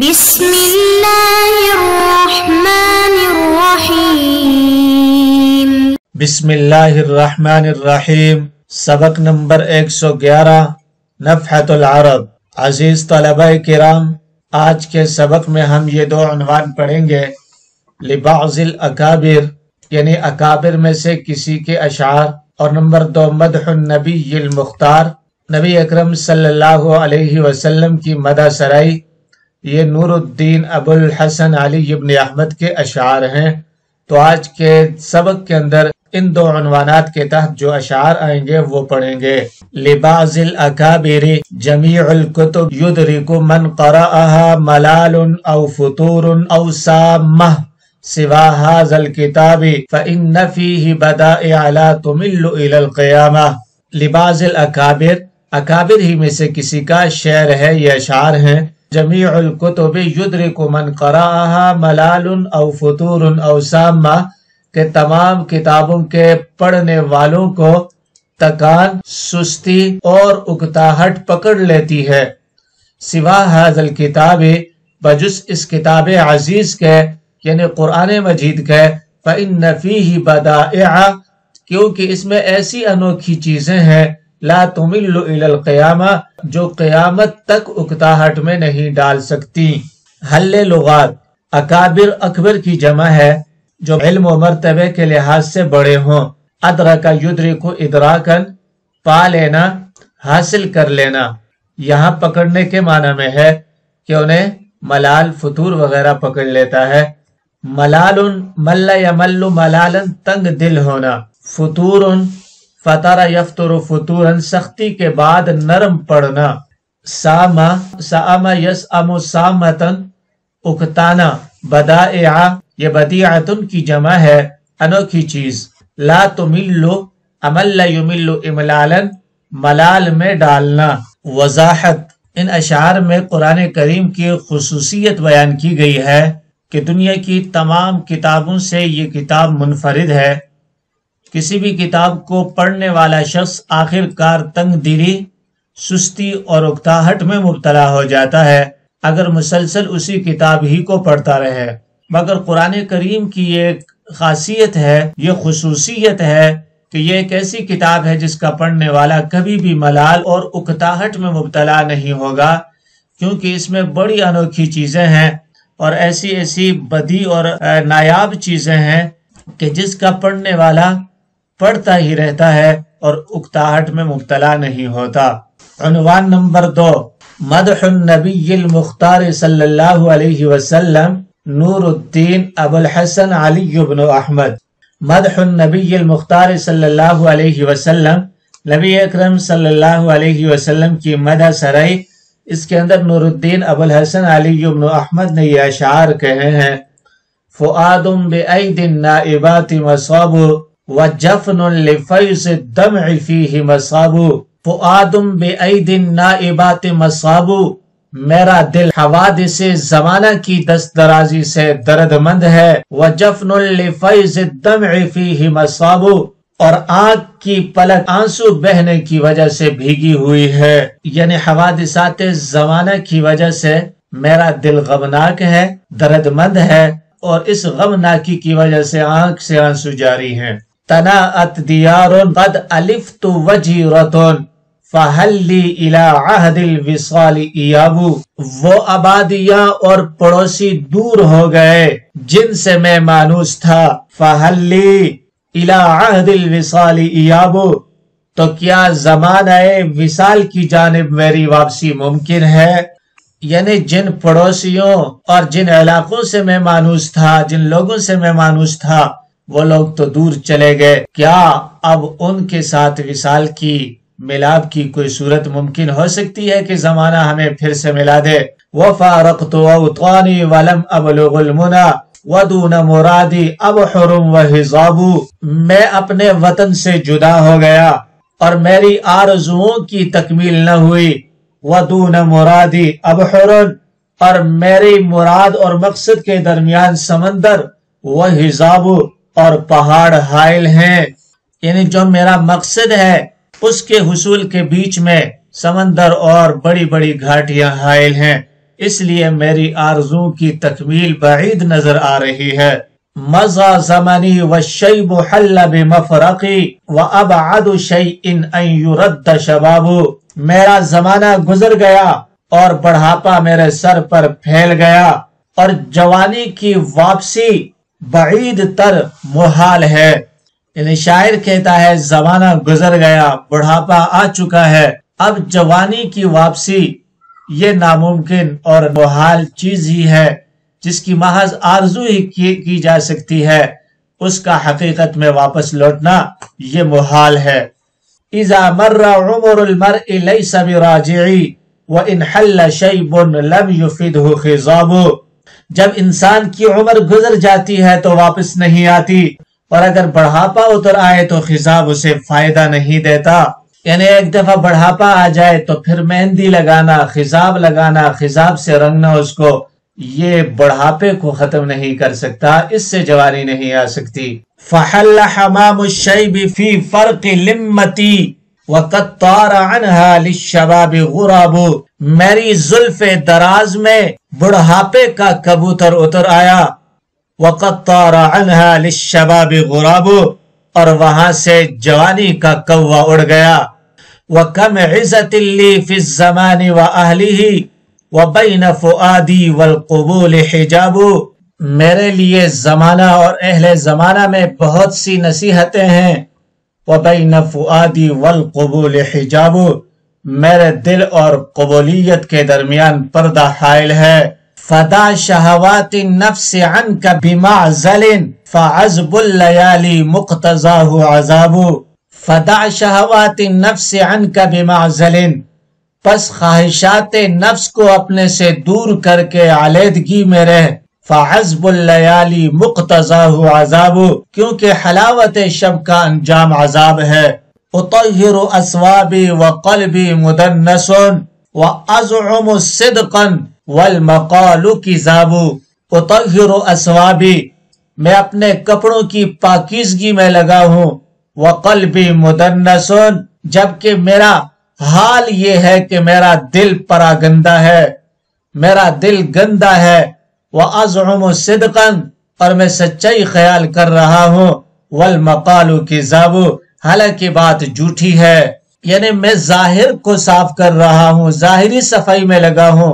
بسم اللہ الرحمن الرحیم۔ بسم اللہ الرحمن الرحیم۔ سبق نمبر 111 نفحۃ العرب۔ عزیز طلبہ کرام، آج کے سبق میں ہم یہ دو عنوان پڑھیں گے۔ لبعض الاکابر یعنی اکابر میں سے کسی کے اشعار، اور نمبر 2 مدح النبی المختار، نبی اکرم صلی اللہ علیہ وسلم کی مدح سرائی۔ یہ نور الدین ابو الحسن علی ابن احمد کے اشعار ہیں۔ تو آج کے سبق کے اندر ان دو عنوانات کے تحت جو اشعار آئیں گے وہ پڑھیں گے۔ لبعض الاکابر جمیع الکتب یدرک من قرأها ملال او فتور او سامہ سوا هذا الكتاب فإن فيه بدائع لا تمل إلى القیامہ۔ لبعض الاکابر، اکابر ہی میں سے کسی کا شعر ہے، یہ اشعار ہیں۔ جمیع الکتب یدرک من قرأها ملال او فتور او سامہ، کہ تمام کتابوں کے پڑھنے والوں کو تکان، سستی اور اکتاہٹ پکڑ لیتی ہے۔ سوا هذا الکتاب، بجز اس کتاب عزیز کے یعنی قرآن مجید کے، فإن فیہ بدائع، کیونکہ اس میں ایسی انوکھی چیزیں ہیں، لا تمل الی القیامہ، جو قیامت تک اکتاہٹ میں نہیں ڈال سکتی۔ حل لغات، اکابر اکبر کی جمع ہے جو علم و مرتبے کے لحاظ سے بڑے ہوں۔ ادرک یدرک ادراکن، پا لینا، حاصل کر لینا۔ یہاں پکڑنے کے معنی میں ہے کہ انہیں ملال، فتور وغیرہ پکڑ لیتا ہے۔ ملال مل یمل ملالن، تنگ دل ہونا۔ فتور فطر یفتر فتورن، سختی کے بعد نرم پڑنا۔ سامہ سام یسام سامتن، اکتانا۔ بدائع، یہ بدیعتن کی جمع ہے، انوکھی چیز۔ لا تملو، امل یمل املالن، ملال میں ڈالنا۔ وضاحت، ان اشعار میں قرآن کریم کی خصوصیت بیان کی گئی ہے کہ دنیا کی تمام کتابوں سے یہ کتاب منفرد ہے۔ کسی بھی کتاب کو پڑھنے والا شخص آخر کار تنگ دلی، سستی اور اکتاہٹ میں مبتلا ہو جاتا ہے اگر مسلسل اسی کتاب ہی کو پڑھتا رہے، مگر قرآن کریم کی ایک خاصیت ہے، یہ خصوصیت ہے کہ یہ ایک ایسی کتاب ہے جس کا پڑھنے والا کبھی بھی ملال اور اکتاہٹ میں مبتلا نہیں ہوگا، کیونکہ اس میں بڑی انوکھی چیزیں ہیں اور ایسی ایسی بدی اور نایاب چیزیں ہیں کہ جس کا پڑھنے والا پڑھتا ہی رہتا ہے اور اکتاہٹ میں مبتلا نہیں ہوتا۔ عنوان نمبر 2 مدح النبی المختار صلی اللہ علیہ وسلم، نور الدین ابو الحسن علی بن احمد۔ مدح النبی المختار صلی اللہ علیہ وسلم، نبی اکرم صلی اللہ علیہ وسلم کی مدح سرائی۔ اس کے اندر نور الدین ابو الحسن علی بن احمد نے یہ اشعار کہے ہیں۔ فؤاد بأید النائبات مصاب وجفن لفیض الدمع فیہ مصاب۔ فؤاد بأید النائبات مصاب، میرا دل حوادث زمانہ کی دست درازی سے درد مند ہے۔ وجفن لفیض الدمع فیہ مصاب، اور آنکھ کی پلک آنسو بہنے کی وجہ سے بھیگی ہوئی ہے، یعنی حوادثات زمانہ کی وجہ سے میرا دل غمناک ہے، درد مند ہے، اور اس غمناکی کی وجہ سے آنکھ سے آنسو جاری ہیں۔ تناءت دیار قد الفت وجیرۃ فہل لی الی عہد الوصال ایاب۔ وہ آبادیاں اور پڑوسی دور ہو گئے جن سے میں مانوس تھا، فہل لی الی عہد الوصال ایاب، تو کیا زمانہ وصال کی جانب میری واپسی ممکن ہے؟ یعنی جن پڑوسیوں اور جن علاقوں سے میں مانوس تھا، جن لوگوں سے میں مانوس تھا، وہ لوگ تو دور چلے گئے، کیا اب ان کے ساتھ وصال کی، ملاب کی کوئی صورت ممکن ہو سکتی ہے کہ زمانہ ہمیں پھر سے ملا دے؟ وَفَارَقْتُ أَوْطَانِي وَلَمْ أَبْلُغُ الْمُنَى وَدُونَ مُرَادِي أَبْحُرٌ وَحِضَابُ۔ میں اپنے وطن سے جدا ہو گیا اور میری آرزوؤں کی تکمیل نہ ہوئی۔ وَدُونَ مُرَادِي أَبْحُرٌ، اور میری مراد اور مقصد کے درمیان سمندر، وَحِضَابُ، اور پہاڑ حائل ہیں، یعنی جو میرا مقصد ہے اس کے حصول کے بیچ میں سمندر اور بڑی بڑی گھاٹیاں حائل ہیں۔ اس لیے میری آرزو کی تکمیل بعید نظر آ رہی ہے۔ مضى زمنی والشیب حل بمفرقی وابعد شیء ان یرد شباب، میرا زمانہ گزر گیا اور بڑھاپا میرے سر پر پھیل گیا اور جوانی کی واپسی بعید تر محال ہے۔ یعنی شاعر کہتا ہے زمانہ گزر گیا، بڑھاپا آ چکا ہے، اب جوانی کی واپسی یہ ناممکن اور محال چیز ہی ہے، جس کی محض آرزو ہی کی جا سکتی ہے، اس کا حقیقت میں واپس لوٹنا یہ محال ہے۔ اذا مر عمر المرء ليس براجعی وان حل شیب لم يفده خضاب، جب انسان کی عمر گزر جاتی ہے تو واپس نہیں آتی، اور اگر بڑھاپا اتر آئے تو خضاب اسے فائدہ نہیں دیتا۔ یعنی ایک دفعہ بڑھاپا آ جائے تو پھر مہندی لگانا، خضاب لگانا، خضاب سے رنگنا اس کو، یہ بڑھاپے کو ختم نہیں کر سکتا، اس سے جوانی نہیں آ سکتی۔ فحل حمام الشیب فی فرق لمتی وقد طار عنها للشباب غراب، میری زلف دراز میں بڑھاپے کا کبوتر اتر آیا، وقد طار عنها للشباب غراب، اور وہاں سے جوانی کا کوا اڑ گیا۔ وکم عزت لی فی الزمان واہلہ وبین فؤادی والقبول حجاب، میرے لیے زمانہ اور اہل زمانہ میں بہت سی نصیحتیں ہیں۔ وبین فؤادی والقبول حجاب، میرے دل اور قبولیت کے درمیان پردہ حائل ہے۔ فدا شہوات النفس عنک بمعزل فعذب اللیالی مقتضاہ عذاب، فدا شہوات النفس عنک بمعزل، پس خواہشات نفس کو اپنے سے دور کر کے علیحدگی میں رہ۔ فعذب اللیالی مقتضاہ عذاب، کیونکہ حلاوت شب کا انجام عذاب ہے۔ اطہر اثوابی وقلبی مدنس وازعم صدقا والمقال کذاب، اطہر اثوابی، میں اپنے کپڑوں کی پاکیزگی میں لگا ہوں، وقلبی مدنس، جبکہ میرا حال یہ ہے کہ میرا دل پراگندہ ہے، میرا دل گندا ہے، وازعم صدقا، اور میں سچائی خیال کر رہا ہوں، والمقال کذاب، حالانکہ بات جھوٹی ہے۔ یعنی میں ظاہر کو صاف کر رہا ہوں، ظاہری صفائی میں لگا ہوں،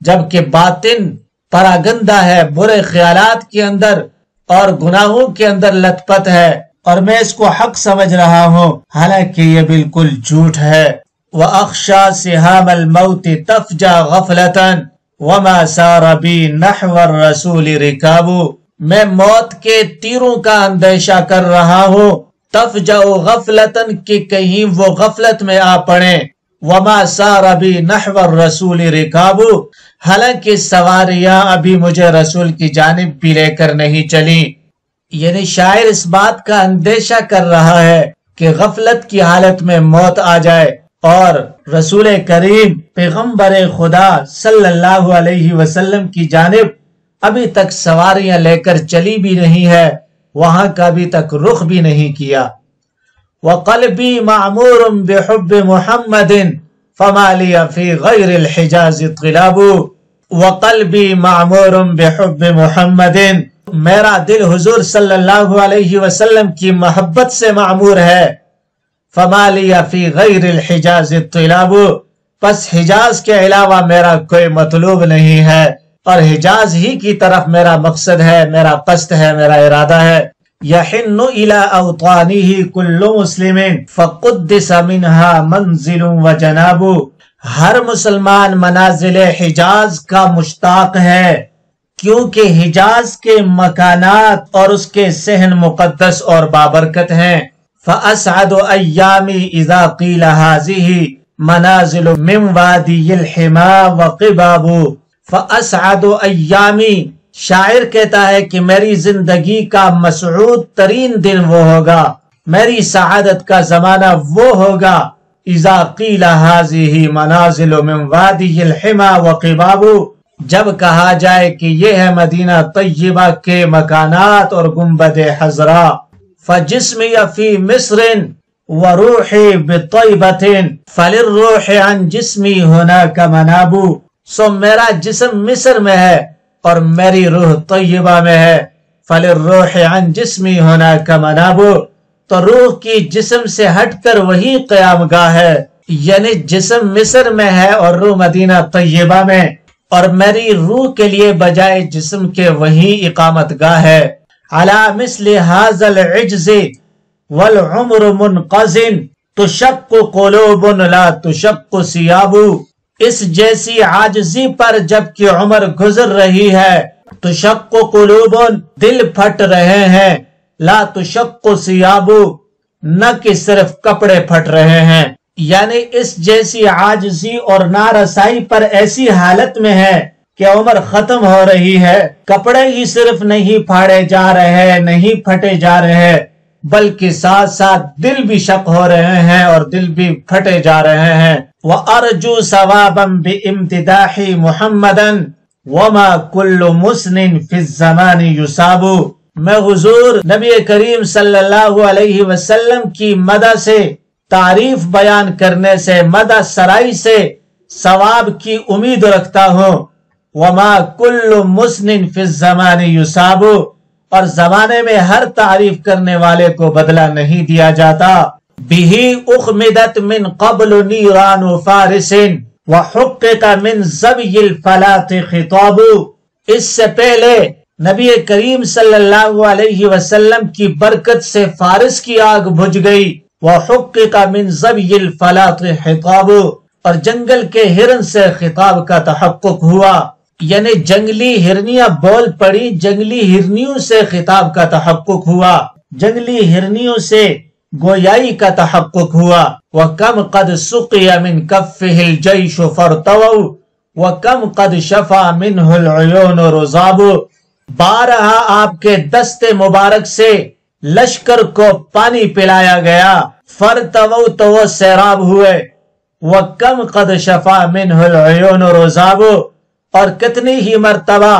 جبکہ باطن پراگندہ ہے، برے خیالات کے اندر اور گناہوں کے اندر لت پت ہے، اور میں اس کو حق سمجھ رہا ہوں، حالانکہ یہ بالکل جھوٹ ہے۔ وَأَخْشَى سِهَامَ الْمَوْتِ تَفْجَى غَفْلَةً وَمَا سَارَ بِي نَحْوَ الرَّسُولِ رِكَابُ، میں موت کے تیروں کا اندیشہ کر رہا ہوں، تَفْجَى غَفْلَةً کہ کہیں وہ غفلت میں آ پڑیں، وَمَا سَارَ بِي نَحْوَ الرَّسُولِ رِكَابُ، حالانکہ سواریاں ابھی مجھے رسول کی جانب بھی لے کر نہیں چلی۔ یعنی شاعر اس بات کا اندیشہ کر رہا ہے کہ غفلت کی حالت میں موت آ جائے اور رسول کریم پیغمبر خدا صلی اللہ علیہ وسلم کی جانب ابھی تک سواریاں لے کر چلی بھی نہیں ہے، وہاں کا ابھی تک رخ بھی نہیں کیا۔ وقلبی معمور بحب محمد فما لی فی غیر الحجاز طلاب، وقلبی معمور بحب محمد، میرا دل حضور صلی اللہ علیہ وسلم کی محبت سے معمور ہے۔ فما لی فی غیر الحجاز طلاب، پس حجاز کے علاوہ میرا کوئی مطلوب نہیں ہے، اور حجاز ہی کی طرف میرا مقصد ہے، میرا قصد ہے، میرا ارادہ ہے۔ یحن الی اوطانہ کل مسلم فقدس منہا منزل و جناب، ہر مسلمان منازل حجاز کا مشتاق ہے، کیونکہ حجاز کے مکانات اور اس کے صحن مقدس اور بابرکت ہیں۔ فَأَسْعَدُ أَيَّامِ إِذَا قِيلَ هَذِهِ مَنَازِلُ مِنْ وَادِيِ الْحِمَا وَقِبَابُ، فَأَسْعَدُ أَيَّامِ، شاعر کہتا ہے کہ میری زندگی کا مسعود ترین دن وہ ہوگا، میری سعادت کا زمانہ وہ ہوگا، اذا قیل هذه منازل من وادی الحما وقباب، جب کہا جائے کہ یہ ہے مدینہ طیبہ کے مکانات اور گنبد حضرا۔ فجسمی فی مصر وروحی بطیبۃ فللروح عن جسمی هناک مناب، سو میرا جسم مصر میں ہے اور میری روح طیبہ میں ہے. فَلِلرُّوحِ عَنْ جِسْمِي هُنَاكَ مَنَابُ، تو روح کی جسم سے ہٹ کر وہی قیام گاہ ہے. یعنی جسم مصر میں ہے اور روح مدینہ طیبہ میں، اور میری روح کے لیے بجائے جسم کے وہی اقامت گاہ ہے. عَلَى مِثْلِ هَذَا الْعِجْزِ وَالْعُمْرُ مُنْقَزٍ تُشَقُّ قُلُوبٌ لَا تُشَقُّ ثِيَابُ، اس جیسی عاجزی پر جبکہ عمر گزر رہی ہے. تُشَقُّ قُلُوبٌ، دل پھٹ رہے ہیں. لا تشق ثیاب، نہ کہ صرف کپڑے پھٹ رہے ہیں. یعنی اس جیسی عاجزی اور نارسائی پر ایسی حالت میں ہے کہ عمر ختم ہو رہی ہے. کپڑے ہی صرف نہیں پھاڑے جا رہے، نہیں پھٹے جا رہے، بلکہ ساتھ ساتھ دل بھی شق ہو رہے ہیں اور دل بھی پھٹے جا رہے ہیں. وَأَرْجُو ثَوَابًا بِإِمْتِدَاحِ مُحَمَّدًا وَمَا كُلُّ مُسْنٍ فِي الزَّمَانِ يُصَابُ، میں حضور نبی کریم صلی اللہ علیہ وسلم کی مدح سے، تعریف بیان کرنے سے، مدح سرائی سے ثواب کی امید رکھتا ہوں. وَمَا كُلُّ مُسْنٍ فِي الزَّمَانِ يُصَابُ، اور زمانے میں ہر تعریف کرنے والے کو بدلہ نہیں دیا جاتا. بِهِ أُخْمِدَتْ مِنْ قَبْلُ نِيرَانُ فَارِسٍ وَحُقِّقَ مِنْ زَبْيِ الْفَلَاةِ خِطَابُ، اس سے پہلے نبی کریم صلی اللہ علیہ وسلم کی برکت سے فارس کی آگ بجھ گئی. وَحُقِّقَ مِنْ زَبْيِ الْفَلَاةِ خِطَابُ، اور جنگل کے ہرن سے خطاب کا تحقق ہوا. یعنی جنگلی ہرنیاں بول پڑی، جنگلی ہرنیوں سے خطاب کا تحقق ہوا، جنگلی ہرنیوں سے گویائی کا تحقق ہوا. وَكَمْ قَدْ سُقِيَ مِنْ كَفِّهِ الْجَيْشُ فَارْتَوَوْا وَكَمْ قَدْ شَفَى مِنْهُ الْعُيُونُ رُزَابُ، بارہا آپ کے دست مبارک سے لشکر کو پانی پلایا گیا. فَارْتَوَوْا، تو وہ سیراب ہوئے. وَكَمْ قَدْ شَفَى مِنْهُ الْعُيُونُ رُزَابُ، اور کتنی ہی مرتبہ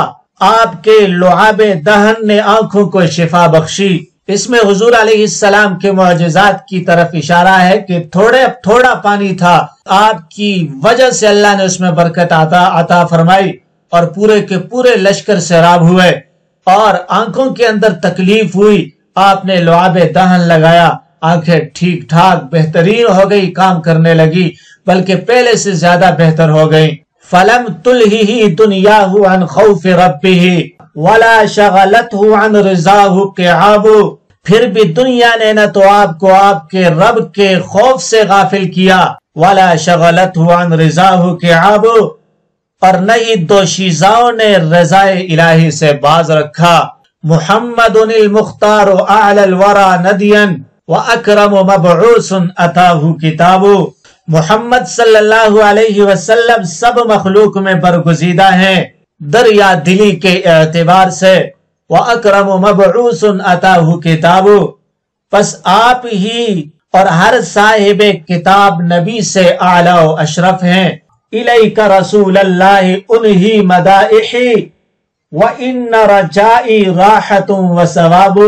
آپ کے لعاب دہن نے آنکھوں کو شفا بخشی. اس میں حضور علیہ السلام کے معجزات کی طرف اشارہ ہے کہ تھوڑا پانی تھا، آپ کی وجہ سے اللہ نے اس میں برکت عطا فرمائی اور پورے کے پورے لشکر سیراب ہوئے اور آنکھوں کے اندر تکلیف ہوئی. آپ نے لعاب دہن لگایا، آنکھیں ٹھیک ٹھاک بہترین ہو گئی، کام کرنے لگی، بلکہ پہلے سے زیادہ بہتر ہو گئی. فَلَمْ تُلْهِهِ دُنْيَاهُ عَنْ خَوْفِ رَبِّهِ وَلَا شَغَلَتْهُ عَنْ رِضَاهُ قِعَابُ، پھر بھی دنیا نے نہ تو آپ کو آپ کے رب کے خوف سے غافل کیا، وَلَا شَغَلَتْهُ عَنْ رِضَاهُ قِعَابُ، اور نہ ہی دوشیزاؤں نے رضائے الہی سے باز رکھا. محمد المختار اعلی الورى ندیا واکرم مبعوث اتاہ کتاب، محمد صلی اللہ علیہ وسلم سب مخلوق میں برگزیدہ ہیں دریا دلی کے اعتبار سے. واکرم مبعوث اتاہ کتاب، پس آپ ہی اور ہر صاحب کتاب نبی سے اعلیٰ و اشرف ہیں. الیک رسول اللہ انہی مدائحی وَإِنَّ رَجَائِي رَاحَةٌ وَثَوَابُ،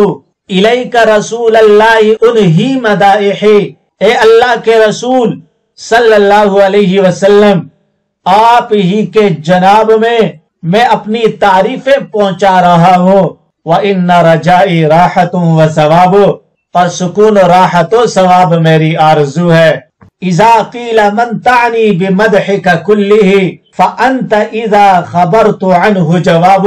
الیک رسول اللہ انہی مدائحی، اے اللہ کے رسول صلی اللہ علیہ وسلم، آپ ہی کے جناب میں اپنی تعریفیں پہنچا رہا ہوں. وَإِنَّ رَجَائِي رَاحَةٌ وَثَوَابُ، اور سکون و راحت و ثواب میری آرزو ہے. اذا قیل من تعنی بمدحک کلہ فانت اذا خبرت عنہ جواب،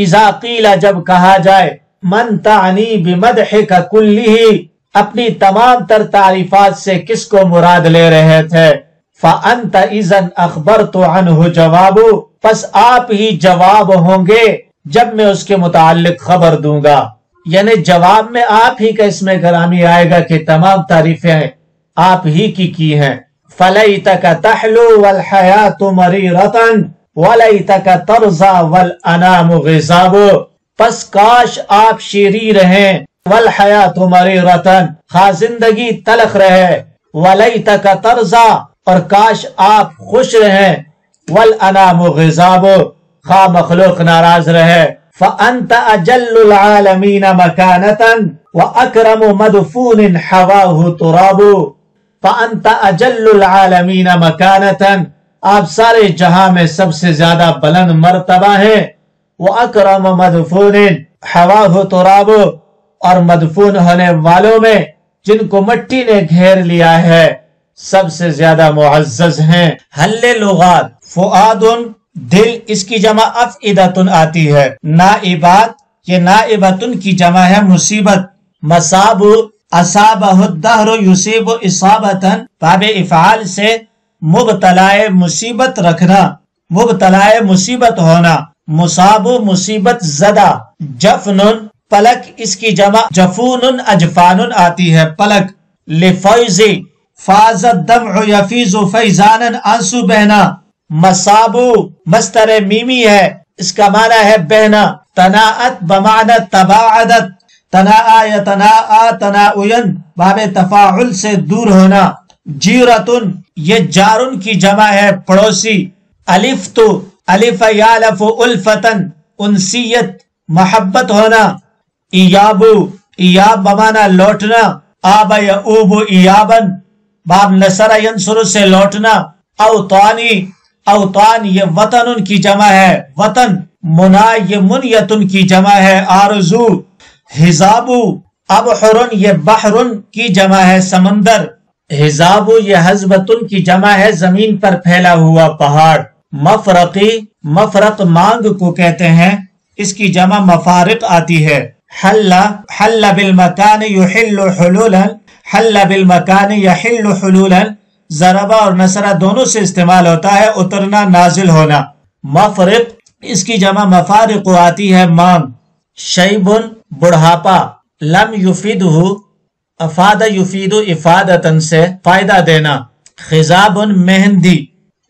اذا قیل جب کہا جائے من تعنی بمدحک کلہ، اپنی تمام تر تعریفات سے کس کو مراد لے رہے تھے. فانت اذا اخبرت عنہ جواب، پس آپ ہی جواب ہوں گے جب میں اس کے متعلق خبر دوں گا. یعنی جواب میں آپ ہی کا اس میں گرامی آئے گا کہ تمام تعریفیں آپ ہی کی ہیں. فَلَيْتَكَ تَحْلُو وَالْحَيَاةُ مَرِيرَةً وَلَيْتَكَ تَرْضَى وَالْأَنَامُ غِضَابُ، پس کاش آپ شریر ہیں، وَالْحَيَاةُ مَرِيرَةً، خواہ زندگی تلخ رہے، وَلَيْتَكَ تَرْضَى، اور کاش آپ خوش رہیں، وَالْأَنَامُ غِضَابُ، خواہ مخلوق ناراض رہے. فَأَنْتَ أَجَلُّ الْعَالَمِينَ مَكَانَةً وَأَكْرَمُ مَدْفُونٍ حَوَاهُ تُرَابُ، فَأَنْتَ أَجَلُّ الْعَالَمِينَ مَكَانَةً، آپ سارے جہاں میں سب سے زیادہ بلند مرتبہ ہیں۔ وَأَكْرَمَ مَدْفُونٍ حَوَاهُ تُرَابُ، اور مدفون ہونے والوں میں جن کو مٹی نے گھیر لیا ہے سب سے زیادہ معزز ہیں۔ حل لغات، فؤاد دل، اس کی جمع افئدۃ آتی ہے۔ نائبات، یہ نائبۃ کی جمع ہے مصیبت۔ مصاب، اصابہ الدہر یصیب اصابۃ، باب افعال سے مبتلائے مصیبت رکھنا، مبتلائے مصیبت ہونا۔ مصاب، مصیبت زدہ۔ جفن، پلک، اس کی جمع جفون اجفان آتی ہے، پلک۔ لفیض، فاز الدمع یفیض فیضانا، آنسو بہنا۔ مصابو مصدر میمی ہے، اس کا معنی ہے بہنا۔ تناعت بمعنی تباعدت، تناعا یتناعا تناعین، باب تفاعل سے دور ہونا۔ جیرتن، یہ جارن کی جمع ہے پڑوسی۔ الفتو، الف یالف الفتن، انسیت، محبت ہونا۔ ایابو، ایاب بمعنی لوٹنا۔ آب یعوب ایابن، باب نصر ینصر سے لوٹنا۔ اوطانی، اوطان یہ وطن کی جمع ہے، وطن۔ منا، یہ منیتن کی جمع ہے، آرزو۔ حزابو، ابحر، یہ بحر کی جمع ہے، سمندر۔ حزابو، یہ حزبتن کی جمع ہے، زمین پر پھیلا ہوا پہاڑ۔ مفرقی، مفرق مانگ کو کہتے ہیں، اس کی جمع مفارق آتی ہے۔ حل، حل بالمکان یحل حلولا، حل بالمکان یحل حلولا، ضربہ اور نصرہ دونوں سے استعمال ہوتا ہے، اترنا، نازل ہونا۔ مفرق، اس کی جمع مفارق آتی ہے، مانگ۔ شیبن، بڑھاپا۔ لم یفیدہ، افاد یفید افادتن سے فائدہ دینا۔ خضابن، مہندی۔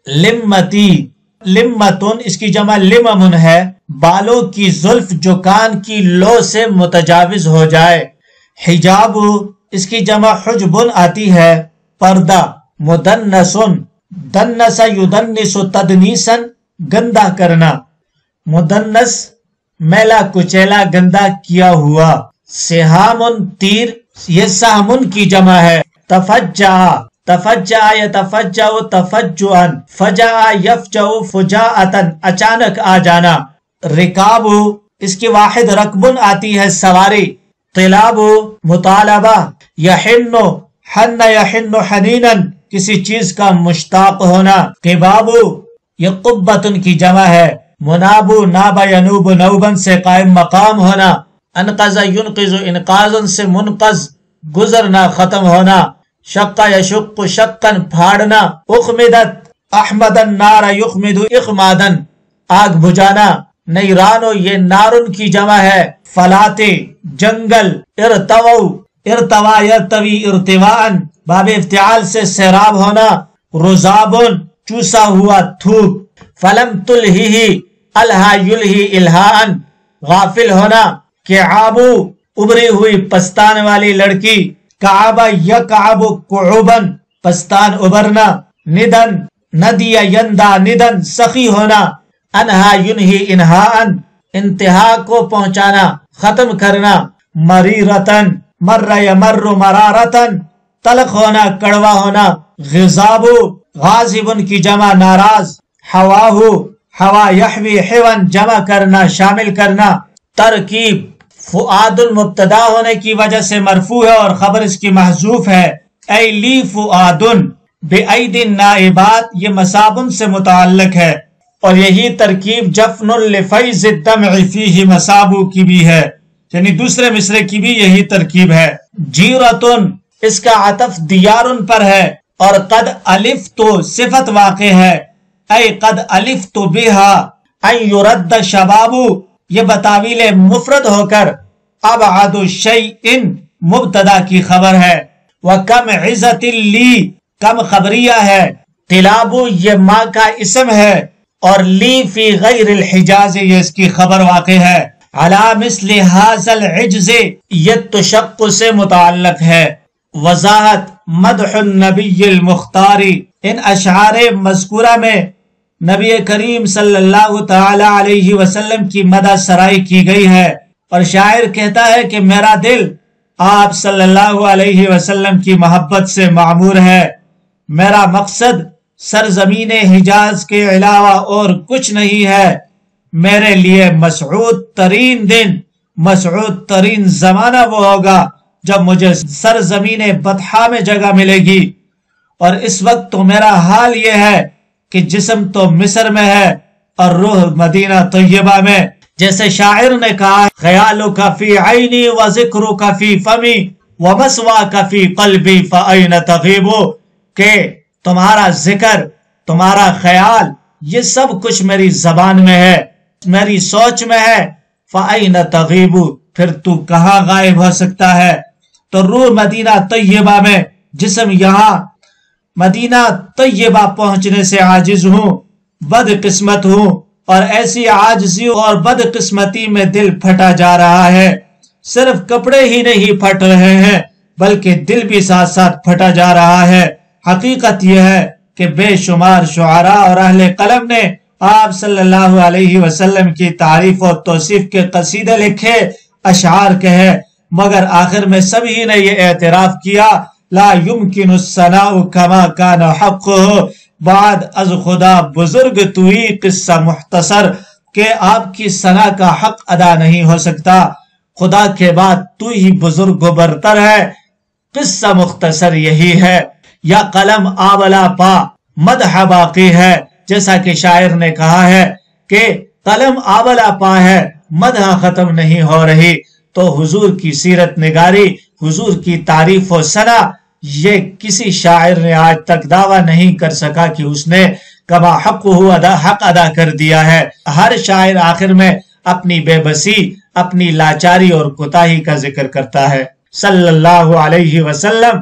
لمتی، لمتن، اس کی جمع لممن ہے، بالوں کی زلف جو کان کی لو سے متجاوز ہو جائے۔ حجاب، اس کی جمع حجبن آتی ہے، پردہ۔ مدنسن، دنس یدنس تدنیسا، گندا کرنا۔ مدنس، میلا کچیلا، گندا کیا ہوا۔ سہامن، تیر، یہ سہمن کی جمع ہے۔ تفجع، تفجع یتفجع تفجعا، فجع یفجع فجاعتا، اچانک آ جانا۔ رکاب، اس کی واحد رکبن آتی ہے، سواری۔ طلاب، مطالبہ۔ یحن، حن یحن حنینا، کسی چیز کا مشتاق ہونا۔ قباب، یہ قبتن کی جمع ہے۔ مناب، ناب ینوب نوبن سے قائم مقام ہونا۔ انقذ ینقذ انقاذن سے منقذ، گزرنا، ختم ہونا۔ شق یشق شقن، پھاڑنا۔ اخمدت، احمد النار یخمد اخمادن، آگ بجانا۔ نیرانو، یہ نارن کی جمع ہے، فلاتے، جنگل۔ ارتوو، ارتوا یرتوی ارتواءن، باب افتعال سے سیراب ہونا۔ رزابن، چوسا ہوا تھوک۔ فلم تلہی، الہا یلہی الہاءن، غافل ہونا۔ کعابو، ابری ہوئی پستان والی لڑکی۔ کعبہ یکعب کعوبن، پستان ابرنا۔ ندن، ندی یندا ندن، سخی ہونا۔ انہا ینہی انہاءن، انتہا کو پہنچانا، ختم کرنا۔ مریرتن، مر یمر مرارتن، تلخ ہونا، کڑوا ہونا۔ غضابو، غاضبن کی جمع ناراض۔ حواہو، ہوا یحوی حون، جمع کرنا، شامل کرنا۔ ترکیب، فؤاد مبتدا ہونے کی وجہ سے مرفوع ہے اور خبر اس کی محذوف ہے۔ اے لی فؤادن، بے عید نائبات، یہ مصابن سے متعلق ہے، اور یہی ترکیب جفن لفیض الدمع فیہ مصابو کی بھی ہے، یعنی دوسرے مصرے کی بھی یہی ترکیب ہے۔ جیرتن، اس کا عطف دیارن پر ہے، اور قد الفت صفت واقع ہے۔ اے قد الفت بہا ان یرد شبابو، یہ بتاویل مفرد ہو کر ابعد شیء مبتدا کی خبر ہے۔ وکم عزت لی، کم خبریہ ہے۔ طلابو، یہ ماں کا اسم ہے، اور لی فی غیر الحجاز، یہ اس کی خبر واقع ہے۔ علی مثل ھذا العجز، یہ تشق سے متعلق ہے۔ وضاحت، مدح النبی المختاری، ان اشعار مذکورہ میں نبی کریم صلی اللہ تعالی علیہ وسلم کی مدح سرائی کی گئی ہے، اور شاعر کہتا ہے کہ میرا دل آپ صلی اللہ علیہ وسلم کی محبت سے معمور ہے، میرا مقصد سرزمین حجاز کے علاوہ اور کچھ نہیں ہے۔ میرے لیے مسعود ترین دن، مسعود ترین زمانہ وہ ہوگا جب مجھے سرزمین بطحا میں جگہ ملے گی، اور اس وقت تو میرا حال یہ ہے کہ جسم تو مصر میں ہے اور روح مدینہ طیبہ میں۔ جیسے شاعر نے کہا، خیالک فی عینی و ذکرک فی فمی و مسواک فی قلبی فأین تغیب، کہ تمہارا ذکر، تمہارا خیال، یہ سب کچھ میری زبان میں ہے، میری سوچ میں ہے۔ فأین تغیب، پھر تو کہاں غائب ہو سکتا ہے؟ تو روح مدینہ طیبہ میں، جسم یہاں مدینہ طیبہ پہنچنے سے عاجز ہوں، بد قسمت ہوں، اور ایسی عاجزی اور بد قسمتی میں دل پھٹا جا رہا ہے۔ صرف کپڑے ہی نہیں پھٹ رہے ہیں بلکہ دل بھی ساتھ ساتھ پھٹا جا رہا ہے۔ حقیقت یہ ہے کہ بے شمار شعراء اور اہل قلم نے آپ صلی اللہ علیہ وسلم کی تعریف و توصیف کے قصیدے لکھے، اشعار کہے، مگر آخر میں سبھی نے یہ اعتراف کیا، لا يمكن الثناء كما كان حقه، بعد از خدا بزرگ توئی قصہ مختصر، کہ آپ کی ثنا کا حق ادا نہیں ہو سکتا، خدا کے بعد تو ہی بزرگ و برتر ہے۔ قصہ مختصر یہی ہے، یا قلم آولا پا مدح باقی ہے، جیسا کہ شاعر نے کہا ہے کہ قلم آولا پا ہے، مدح ختم نہیں ہو رہی۔ تو حضور کی سیرت نگاری، حضور کی تعریف و ثنا، یہ کسی شاعر نے آج تک دعویٰ نہیں کر سکا کہ اس نے کما حق ادا کر دیا ہے۔ ہر شاعر آخر میں اپنی بے بسی، اپنی لاچاری اور کوتاہی کا ذکر کرتا ہے۔ صلی اللہ علیہ وسلم